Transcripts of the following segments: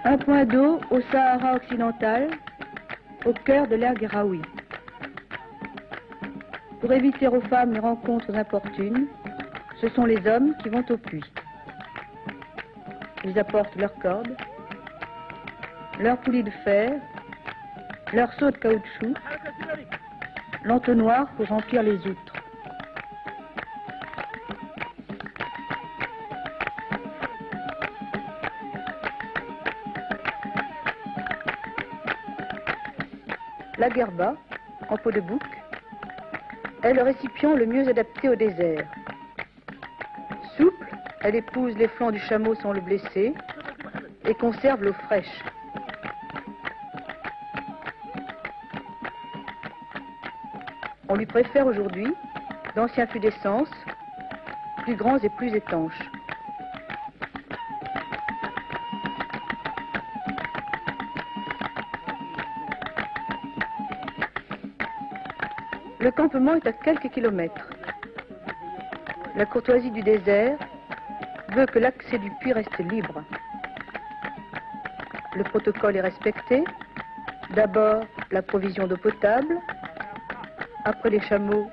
Un point d'eau au Sahara occidental, au cœur de l'ère Garaoui. Pour éviter aux femmes les rencontres importunes, ce sont les hommes qui vont au puits. Ils apportent leurs cordes, leurs poulies de fer, leurs seaux de caoutchouc, l'entonnoir pour remplir les outres. La guerba, en peau de bouc, est le récipient le mieux adapté au désert. Souple, elle épouse les flancs du chameau sans le blesser et conserve l'eau fraîche. On lui préfère aujourd'hui d'anciens fûts d'essence, plus grands et plus étanches. Le campement est à quelques kilomètres. La courtoisie du désert veut que l'accès du puits reste libre. Le protocole est respecté. D'abord, la provision d'eau potable. Après les chameaux,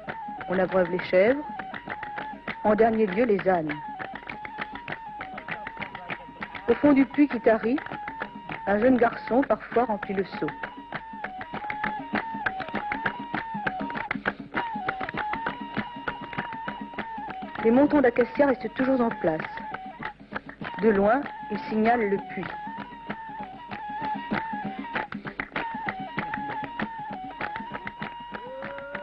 on abreuve les chèvres. En dernier lieu, les ânes. Au fond du puits qui tarit, un jeune garçon parfois remplit le seau. Les montants d'acacia restent toujours en place. De loin, ils signalent le puits.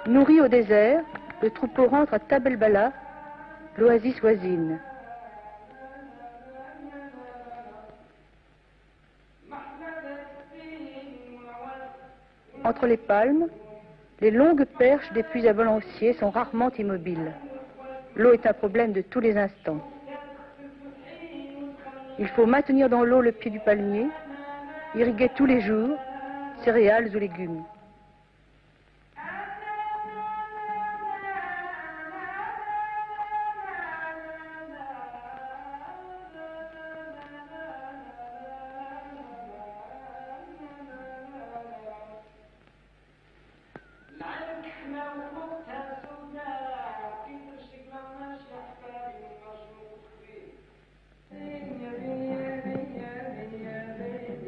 Nourri au désert, le troupeau rentre à Tabelbala, l'oasis voisine. Entre les palmes, les longues perches des puits à balancier sont rarement immobiles. L'eau est un problème de tous les instants. Il faut maintenir dans l'eau le pied du palmier, irriguer tous les jours, céréales ou légumes.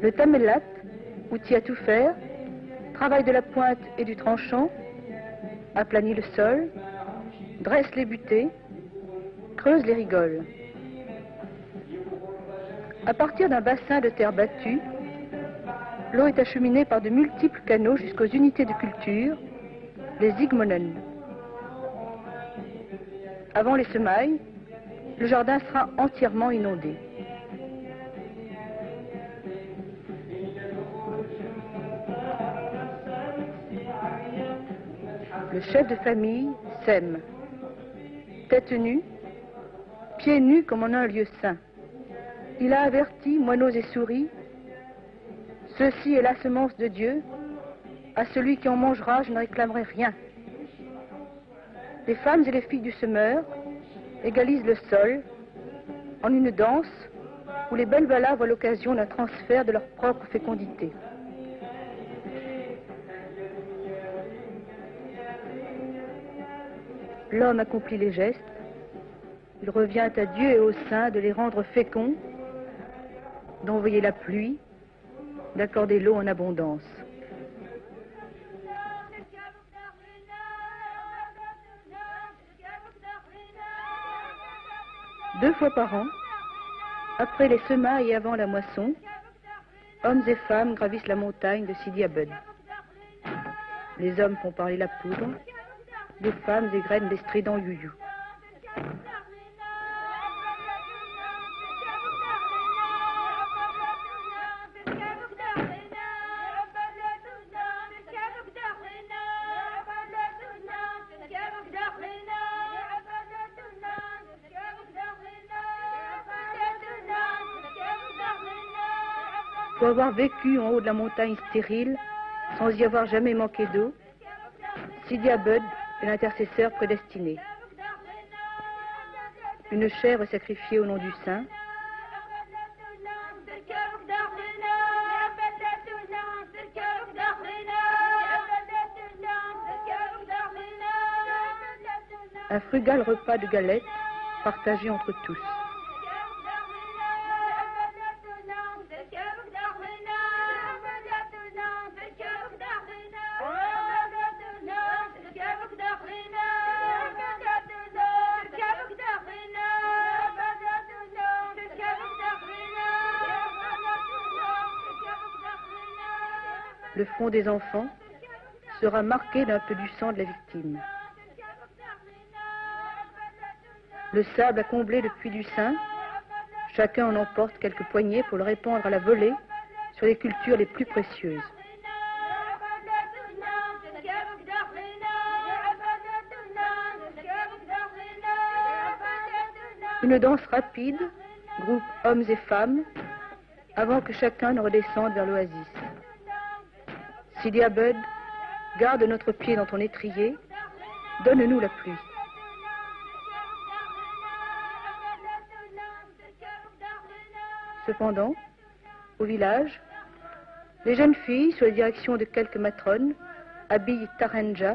Le tamellat, outil à tout faire, travaille de la pointe et du tranchant, aplanit le sol, dresse les butées, creuse les rigoles. À partir d'un bassin de terre battue, l'eau est acheminée par de multiples canaux jusqu'aux unités de culture, les igmonen. Avant les semailles, le jardin sera entièrement inondé. Le chef de famille sème. Tête nue, pieds nus comme en un lieu saint. Il a averti moineaux et souris. Ceci est la semence de Dieu. À celui qui en mangera, je ne réclamerai rien. Les femmes et les filles du semeur égalisent le sol en une danse où les belles ballas voient l'occasion d'un transfert de leur propre fécondité. L'homme accomplit les gestes. Il revient à Dieu et aux saints de les rendre féconds, d'envoyer la pluie, d'accorder l'eau en abondance. Deux fois par an, après les semailles et avant la moisson, hommes et femmes gravissent la montagne de Sidi Abed. Les hommes font parler la poudre, les femmes égrènent les stridents youyou. Pour avoir vécu en haut de la montagne stérile, sans y avoir jamais manqué d'eau, Sidi Abed est l'intercesseur prédestiné. Une chèvre sacrifiée au nom du saint. Un frugal repas de galettes partagé entre tous. Le front des enfants sera marqué d'un peu du sang de la victime. Le sable a comblé le puits du sein. Chacun en emporte quelques poignées pour le répandre à la volée sur les cultures les plus précieuses. Une danse rapide, groupe hommes et femmes, avant que chacun ne redescende vers l'oasis. Sidi Abed, garde notre pied dans ton étrier, donne-nous la pluie. Cependant, au village, les jeunes filles, sous la direction de quelques matrones, habillent Tarenja.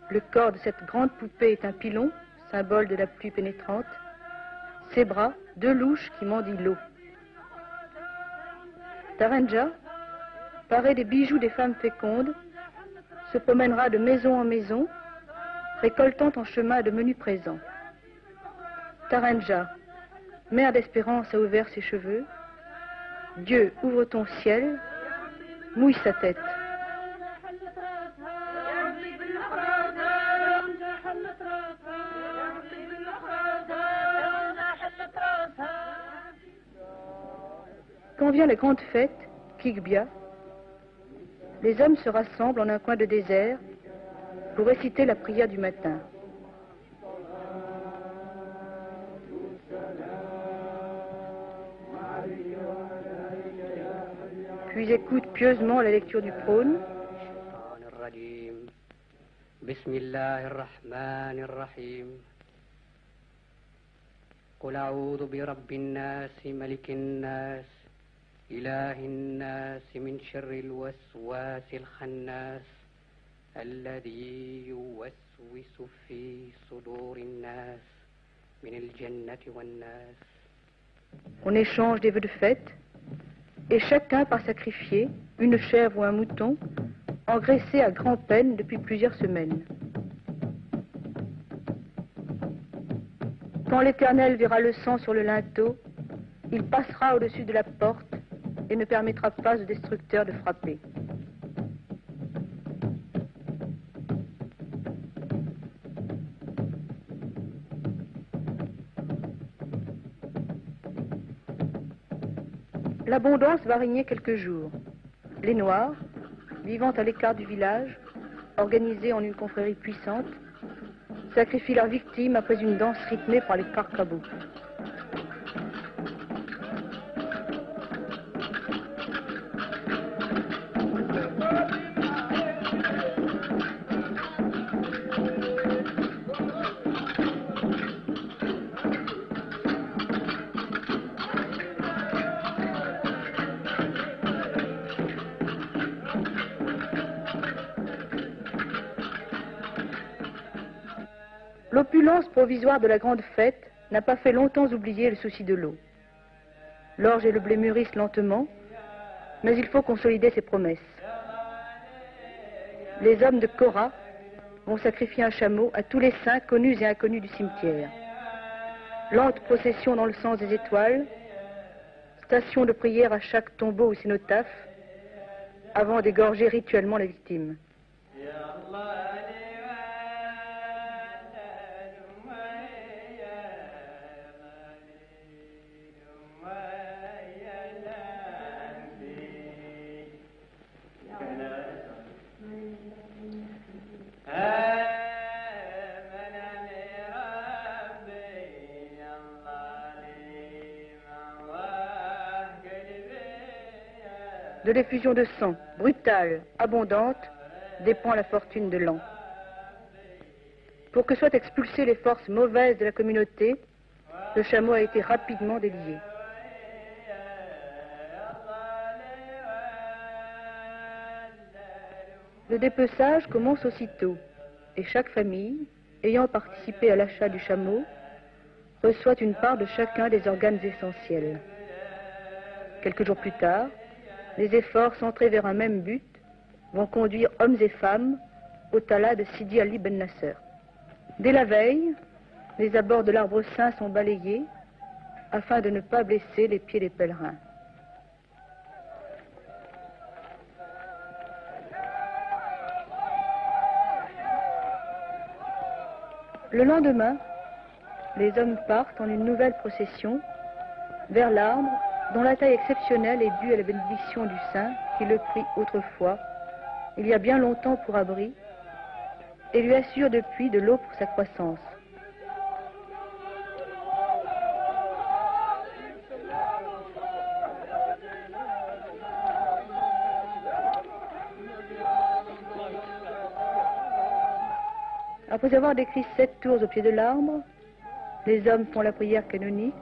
Le corps de cette grande poupée est un pilon, symbole de la pluie pénétrante. Ses bras, deux louches qui mendient l'eau. Tarenja, paré des bijoux des femmes fécondes, se promènera de maison en maison, récoltant en chemin de menus présents. Tarenja, mère d'espérance, a ouvert ses cheveux. Dieu, ouvre ton ciel, mouille sa tête. Quand vient la grande fête, Kigbia, les hommes se rassemblent en un coin de désert pour réciter la prière du matin. Puis écoutent pieusement la lecture du prône. إله الناس من شر الوسواس الخناس الذي يوسوس في صدور الناس من الجنة والناس. On échange des vœux de fête et chacun part sacrifier une chèvre ou un mouton engraissé à grand-peine depuis plusieurs semaines. Quand l'Éternel verra le sang sur le linteau, il passera au-dessus de la porte et ne permettra pas au destructeur de frapper. L'abondance va régner quelques jours. Les Noirs, vivant à l'écart du village, organisés en une confrérie puissante, sacrifient leurs victimes après une danse rythmée par les Karkabous. L'opulence provisoire de la grande fête n'a pas fait longtemps oublier le souci de l'eau. L'orge et le blé mûrissent lentement, mais il faut consolider ses promesses. Les hommes de Korah vont sacrifier un chameau à tous les saints connus et inconnus du cimetière. Lente procession dans le sens des étoiles, station de prière à chaque tombeau ou cénotaphe, avant d'égorger rituellement la victime. De l'effusion de sang, brutale, abondante, dépend la fortune de l'an. Pour que soient expulsées les forces mauvaises de la communauté, le chameau a été rapidement délié. Le dépeçage commence aussitôt, et chaque famille, ayant participé à l'achat du chameau, reçoit une part de chacun des organes essentiels. Quelques jours plus tard, les efforts centrés vers un même but vont conduire hommes et femmes au Tala de Sidi Ali Ben Nasser. Dès la veille, les abords de l'arbre saint sont balayés afin de ne pas blesser les pieds des pèlerins. Le lendemain, les hommes partent en une nouvelle procession vers l'arbre dont la taille exceptionnelle est due à la bénédiction du saint qui le prit autrefois, il y a bien longtemps pour abri, et lui assure depuis de l'eau pour sa croissance. Après avoir décrit 7 tours au pied de l'arbre, les hommes font la prière canonique.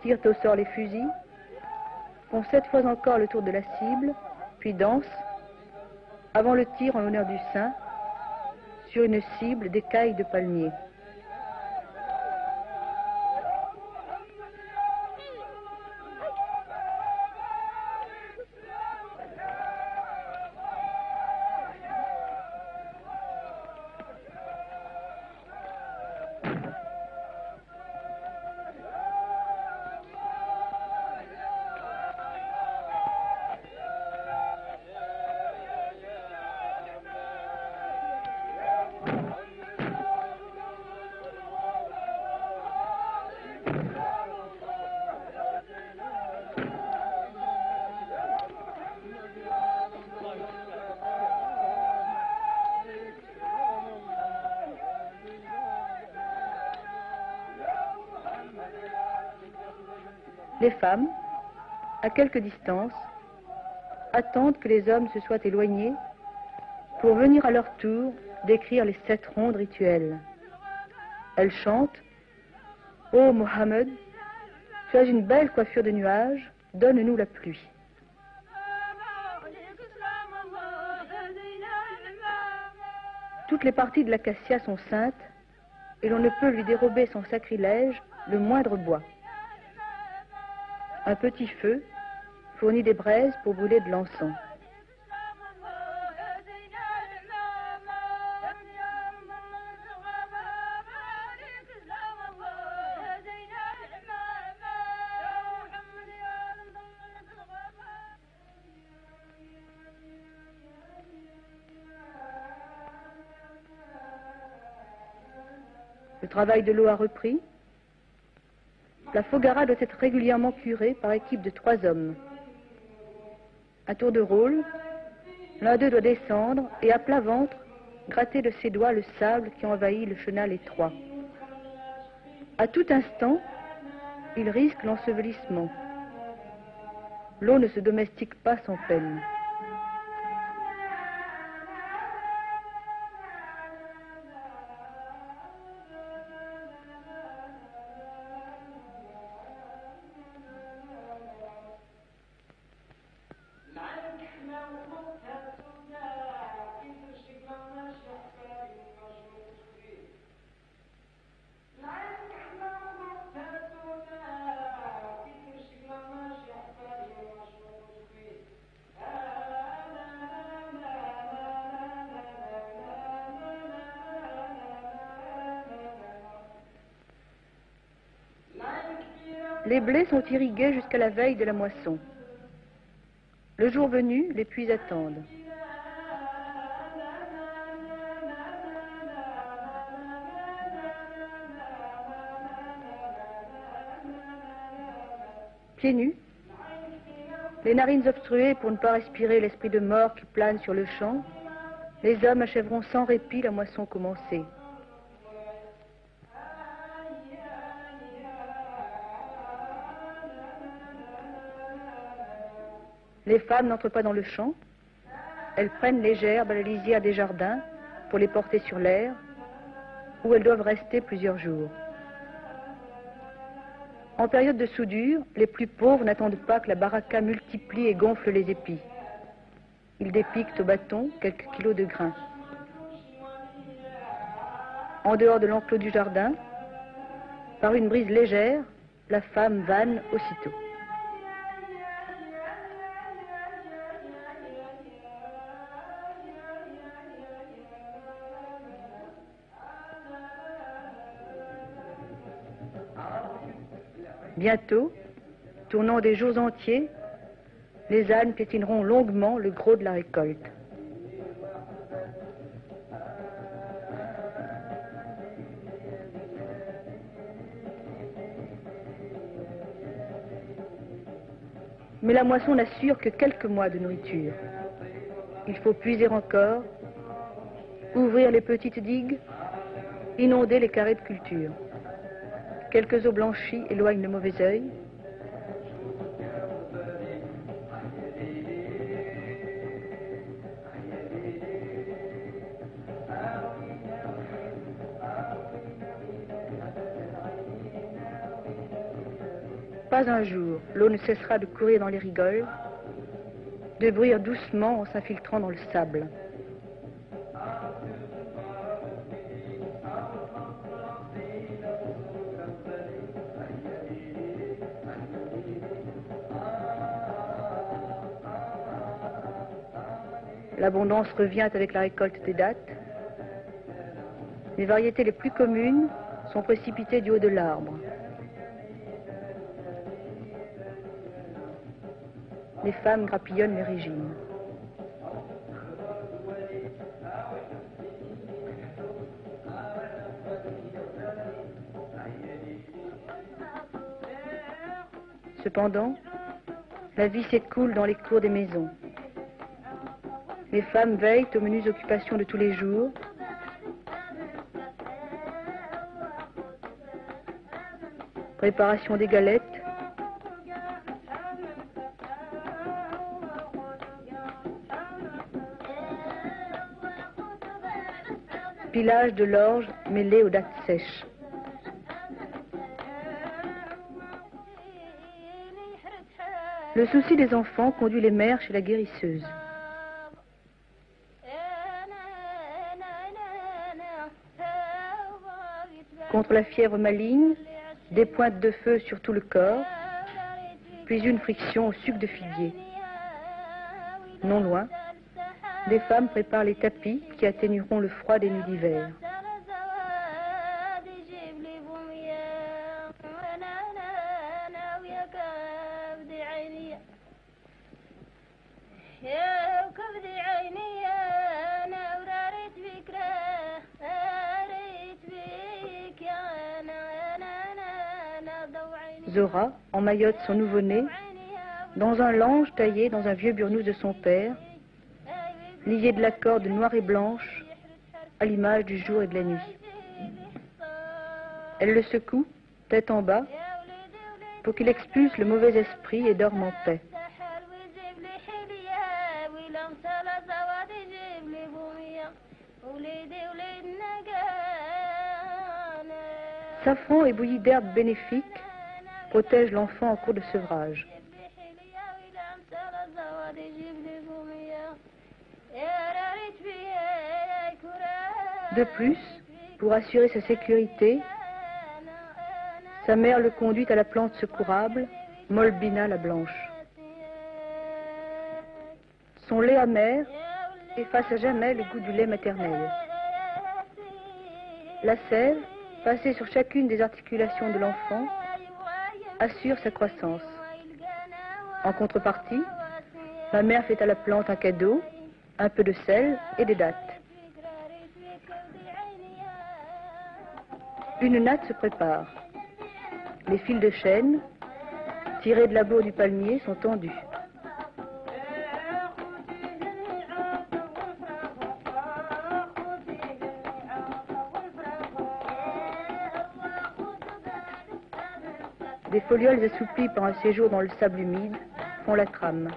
Tirent au sort les fusils, font 7 fois encore le tour de la cible, puis dansent, avant le tir en l'honneur du saint, sur une cible d'écailles de palmier. Les femmes, à quelque distance, attendent que les hommes se soient éloignés pour venir à leur tour décrire les 7 rondes rituelles. Elles chantent « Ô Mohammed, tu as une belle coiffure de nuages, donne-nous la pluie. » Toutes les parties de l'acacia sont saintes et l'on ne peut lui dérober sans sacrilège le moindre bois. Un petit feu fournit des braises pour brûler de l'encens. Le travail de l'eau a repris. La Fogara doit être régulièrement curée par équipe de 3 hommes. À tour de rôle, l'un d'eux doit descendre et à plat ventre gratter de ses doigts le sable qui envahit le chenal étroit. À tout instant, il risque l'ensevelissement. L'eau ne se domestique pas sans peine. Les blés sont irrigués jusqu'à la veille de la moisson. Le jour venu, les puits attendent. Pieds nus, les narines obstruées pour ne pas respirer l'esprit de mort qui plane sur le champ, les hommes achèveront sans répit la moisson commencée. Les femmes n'entrent pas dans le champ. Elles prennent les gerbes à la lisière des jardins pour les porter sur l'air, où elles doivent rester plusieurs jours. En période de soudure, les plus pauvres n'attendent pas que la baraka multiplie et gonfle les épis. Ils dépiquent au bâton quelques kilos de grains. En dehors de l'enclos du jardin, par une brise légère, la femme vanne aussitôt. Bientôt, tournant des jours entiers, les ânes piétineront longuement le gros de la récolte. Mais la moisson n'assure que quelques mois de nourriture. Il faut puiser encore, ouvrir les petites digues, inonder les carrés de culture. Quelques eaux blanchies éloignent le mauvais œil. Pas un jour, l'eau ne cessera de courir dans les rigoles, de bruire doucement en s'infiltrant dans le sable. L'abondance revient avec la récolte des dattes. Les variétés les plus communes sont précipitées du haut de l'arbre. Les femmes grappillonnent les régines. Cependant, la vie s'écoule dans les cours des maisons. Les femmes veillent aux menues occupations de tous les jours. Préparation des galettes. Pilage de l'orge mêlé aux dattes sèches. Le souci des enfants conduit les mères chez la guérisseuse. Contre la fièvre maligne, des pointes de feu sur tout le corps, puis une friction au suc de figuier. Non loin, des femmes préparent les tapis qui atténueront le froid des nuits d'hiver. Zora emmaillote son nouveau-né dans un lange taillé dans un vieux burnous de son père, lié de la corde noire et blanche à l'image du jour et de la nuit. Elle le secoue, tête en bas, pour qu'il expulse le mauvais esprit et dorme en paix. Safran et bouillie d'herbes bénéfiques protège l'enfant en cours de sevrage. De plus, pour assurer sa sécurité, sa mère le conduit à la plante secourable, Molbina la blanche. Son lait amer efface à jamais le goût du lait maternel. La sève, passée sur chacune des articulations de l'enfant, assure sa croissance. En contrepartie, la mère fait à la plante un cadeau, un peu de sel et des dattes. Une natte se prépare. Les fils de chêne, tirés de la bourre du palmier, sont tendus. Des folioles assouplies par un séjour dans le sable humide font la trame.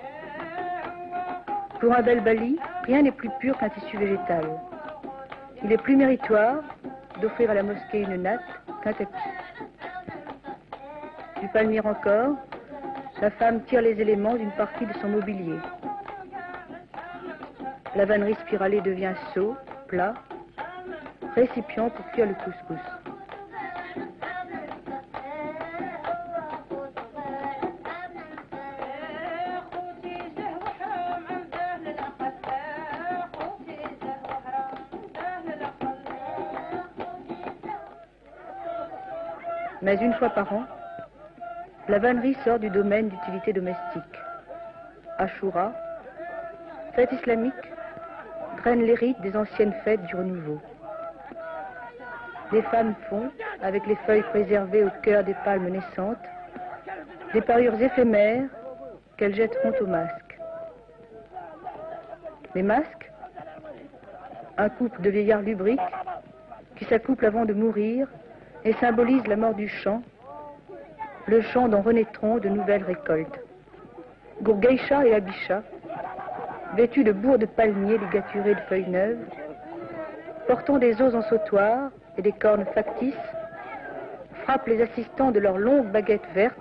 Pour un bel bali, rien n'est plus pur qu'un tissu végétal. Il est plus méritoire d'offrir à la mosquée une natte qu'un tapis. Du palmier encore, la femme tire les éléments d'une partie de son mobilier. La vannerie spiralée devient seau, plat, récipient pour cuire le couscous. Mais une fois par an, la vannerie sort du domaine d'utilité domestique. Ashura, fête islamique, draine les rites des anciennes fêtes du renouveau. Les femmes font, avec les feuilles préservées au cœur des palmes naissantes, des parures éphémères qu'elles jetteront aux masques. Les masques, un couple de vieillards lubriques qui s'accouplent avant de mourir et symbolisent la mort du champ, le champ dont renaîtront de nouvelles récoltes. Gourgaïcha et Abisha, vêtus de bourres de palmiers ligaturées de feuilles neuves, portant des os en sautoir et des cornes factices, frappent les assistants de leurs longues baguettes vertes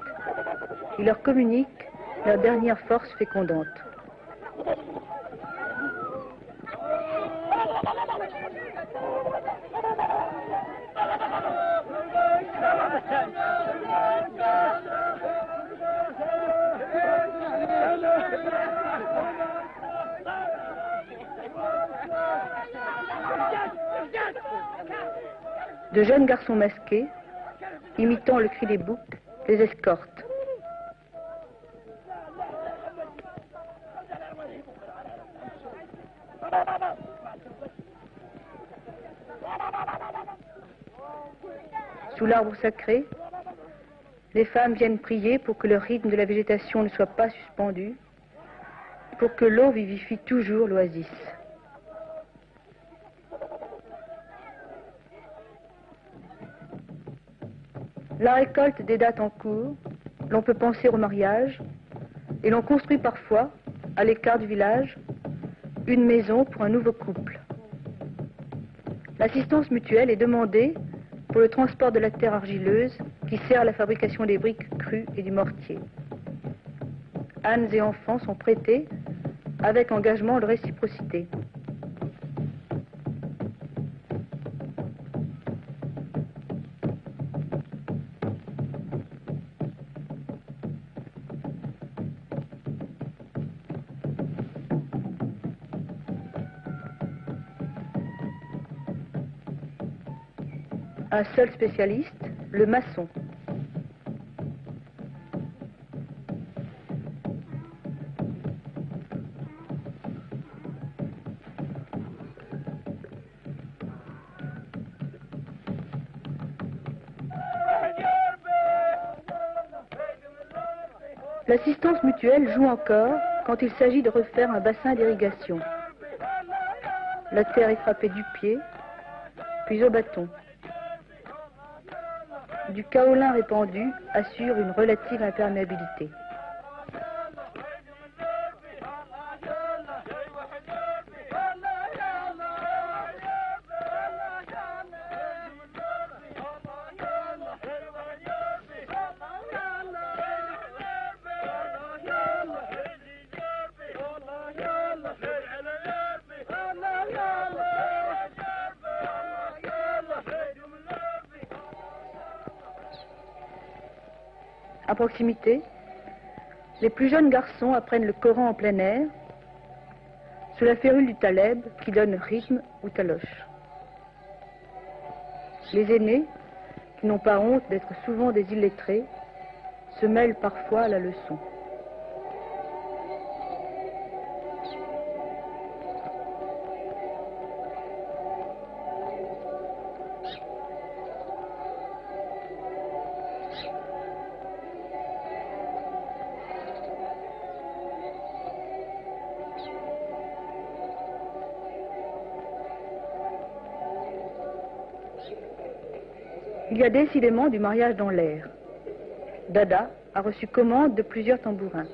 et leur communiquent leur dernière force fécondante. De jeunes garçons masqués, imitant le cri des boucs, les escortent. Sous l'arbre sacré, les femmes viennent prier pour que le rythme de la végétation ne soit pas suspendu, pour que l'eau vivifie toujours l'oasis. La récolte des dattes en cours, l'on peut penser au mariage, et l'on construit parfois, à l'écart du village, une maison pour un nouveau couple. L'assistance mutuelle est demandée pour le transport de la terre argileuse qui sert à la fabrication des briques crues et du mortier. Ânes et enfants sont prêtés avec engagement de réciprocité. Un seul spécialiste, le maçon. L'assistance mutuelle joue encore quand il s'agit de refaire un bassin d'irrigation. La terre est frappée du pied, puis au bâton. Du kaolin répandu assure une relative imperméabilité. À proximité, les plus jeunes garçons apprennent le Coran en plein air, sous la férule du taleb qui donne rythme ou taloche. Les aînés, qui n'ont pas honte d'être souvent des illettrés, se mêlent parfois à la leçon. Il y a décidément du mariage dans l'air. Dada a reçu commande de plusieurs tambourins.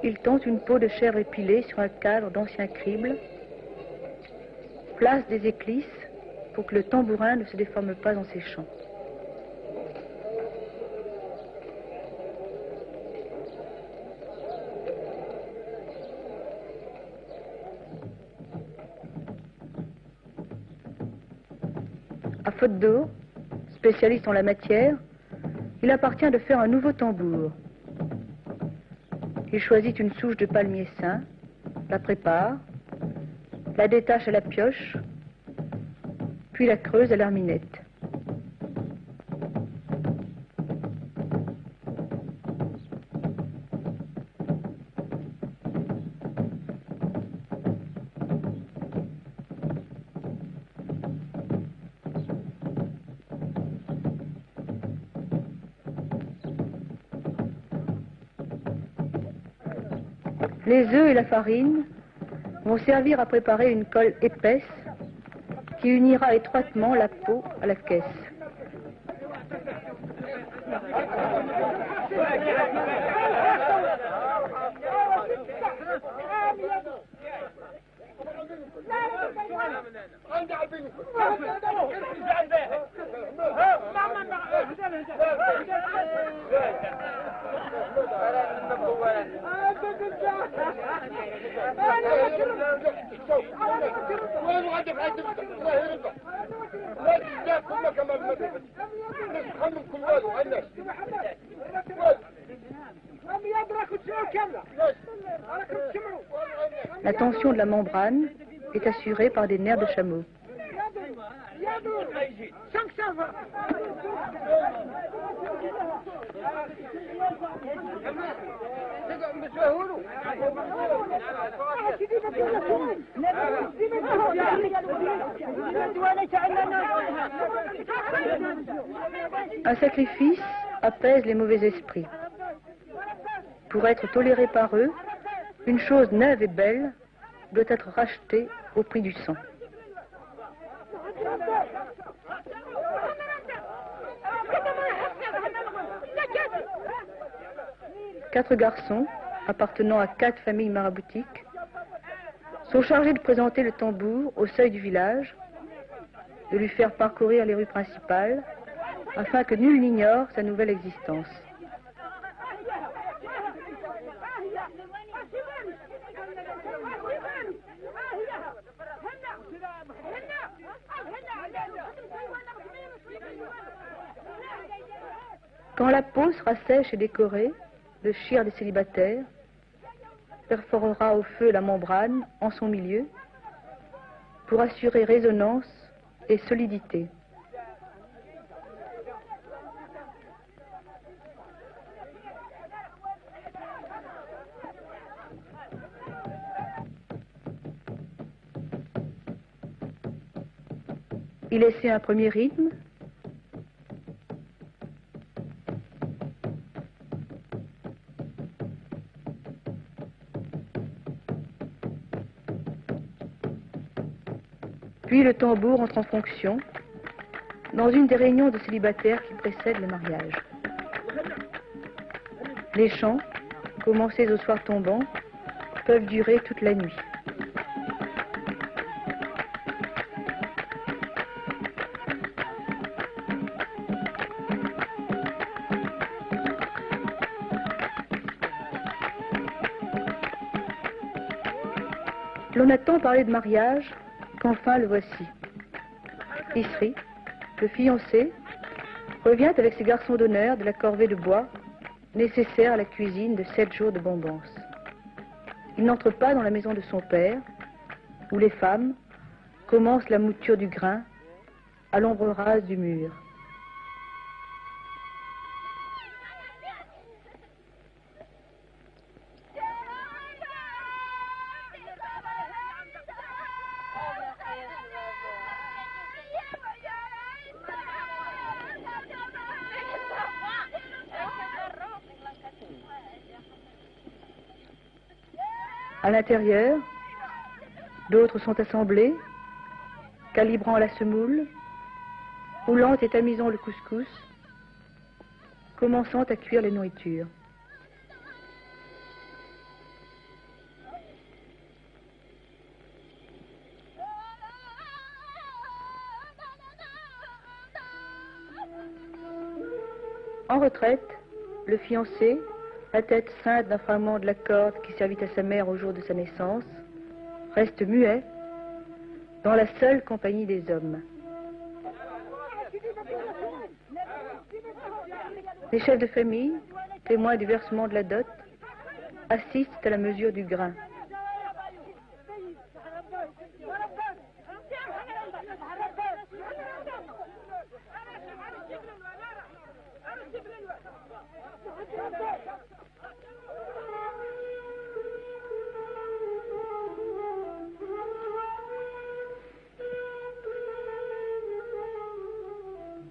il tend une peau de chèvre épilée sur un cadre d'anciens cribles, place des éclisses pour que le tambourin ne se déforme pas dans ses chants. À faute d'eau, spécialiste en la matière, il appartient de faire un nouveau tambour. Il choisit une souche de palmier sain, la prépare, la détache à la pioche, puis la creuse à l'herminette. Les œufs et la farine vont servir à préparer une colle épaisse qui unira étroitement la peau à la caisse. La tension de la membrane est assurée par des nerfs de chameau. Un sacrifice apaise les mauvais esprits. Pour être toléré par eux, une chose neuve et belle doit être rachetée au prix du sang. Quatre garçons, appartenant à 4 familles maraboutiques, sont chargés de présenter le tambour au seuil du village, de lui faire parcourir les rues principales, afin que nul n'ignore sa nouvelle existence. Quand la peau sera sèche et décorée, le shir des célibataires perforera au feu la membrane en son milieu pour assurer résonance et solidité. Il essaie un premier rythme. Puis le tambour entre en fonction dans une des réunions de célibataires qui précèdent le mariage. Les chants, commencés au soir tombant, peuvent durer toute la nuit. L'on a tant parlé de mariage qu'enfin le voici. Isri, le fiancé, revient avec ses garçons d'honneur de la corvée de bois nécessaire à la cuisine de 7 jours de bombance. Il n'entre pas dans la maison de son père, où les femmes commencent la mouture du grain à l'ombre rase du mur. À l'intérieur, d'autres sont assemblés, calibrant la semoule, roulant et tamisant le couscous, commençant à cuire les nourritures. En retraite, le fiancé, la tête ceinte d'un fragment de la corde qui servit à sa mère au jour de sa naissance, reste muet dans la seule compagnie des hommes. Les chefs de famille, témoins du versement de la dot, assistent à la mesure du grain.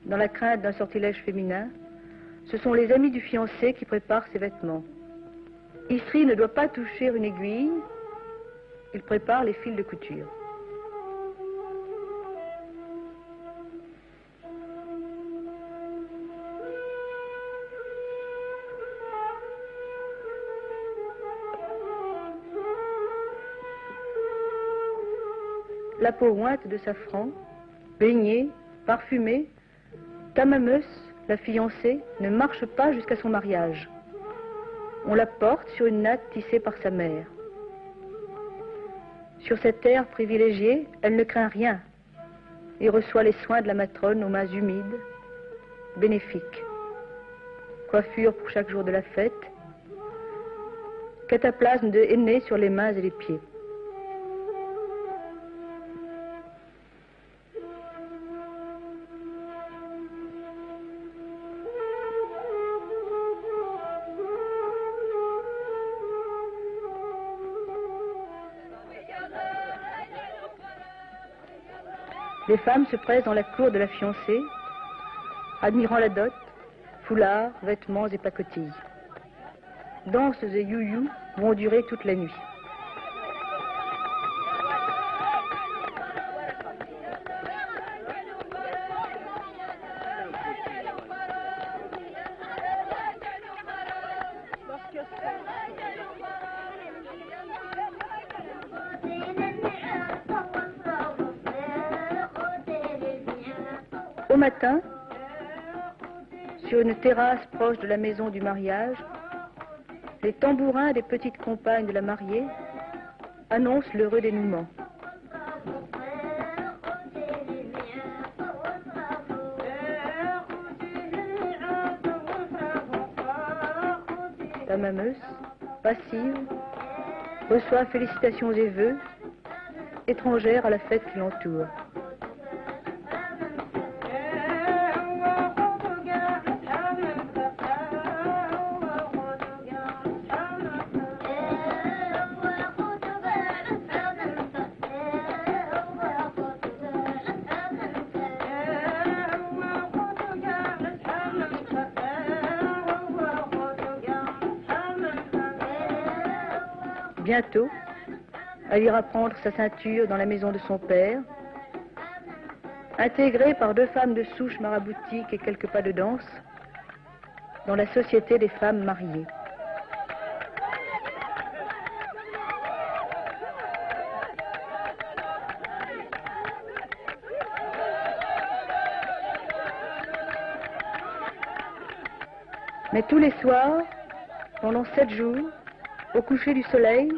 Dans la crainte d'un sortilège féminin, ce sont les amis du fiancé qui préparent ses vêtements. Isri ne doit pas toucher une aiguille, il prépare les fils de couture. La peau ointe de safran, baignée, parfumée, Tamameus, la fiancée, ne marche pas jusqu'à son mariage. On la porte sur une natte tissée par sa mère. Sur cette terre privilégiée, elle ne craint rien et reçoit les soins de la matrone aux mains humides, bénéfiques. Coiffure pour chaque jour de la fête, cataplasme de henné sur les mains et les pieds. Les femmes se pressent dans la cour de la fiancée, admirant la dot, foulards, vêtements et pacotilles. Danses et you-you vont durer toute la nuit. Au matin, sur une terrasse proche de la maison du mariage, les tambourins des petites compagnes de la mariée annoncent l'heureux dénouement. Tamameus, passive, reçoit félicitations et vœux, étrangère à la fête qui l'entoure. Bientôt, elle ira prendre sa ceinture dans la maison de son père, intégrée par 2 femmes de souche maraboutiques et quelques pas de danse, dans la société des femmes mariées. Mais tous les soirs, pendant 7 jours, au coucher du soleil,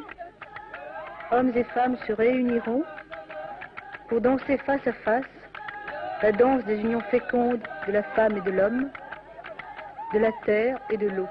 hommes et femmes se réuniront pour danser face à face la danse des unions fécondes de la femme et de l'homme, de la terre et de l'eau.